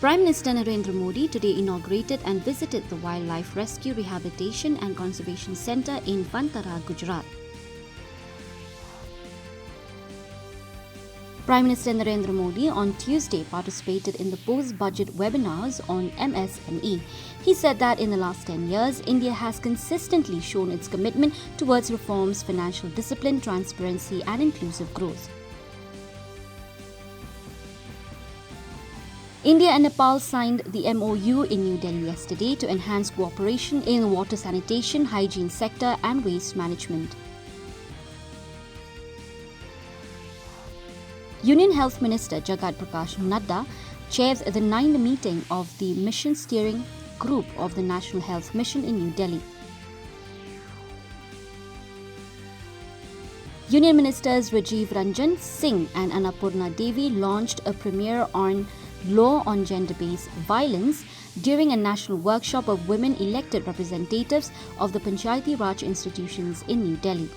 Prime Minister Narendra Modi today inaugurated and visited the Wildlife Rescue Rehabilitation and Conservation Centre in Vantara, Gujarat. Prime Minister Narendra Modi on Tuesday participated in the post-budget webinars on MSME. He said that in the last 10 years, India has consistently shown its commitment towards reforms, financial discipline, transparency and inclusive growth. India and Nepal signed the MOU in New Delhi yesterday to enhance cooperation in the water sanitation, hygiene sector and waste management. Union Health Minister Jagat Prakash Nadda chairs the 9th meeting of the Mission Steering Group of the National Health Mission in New Delhi. Union Ministers Rajiv Ranjan Singh and Annapurna Devi launched a premiere on law on gender-based violence during a national workshop of women elected representatives of the Panchayati Raj institutions in New Delhi.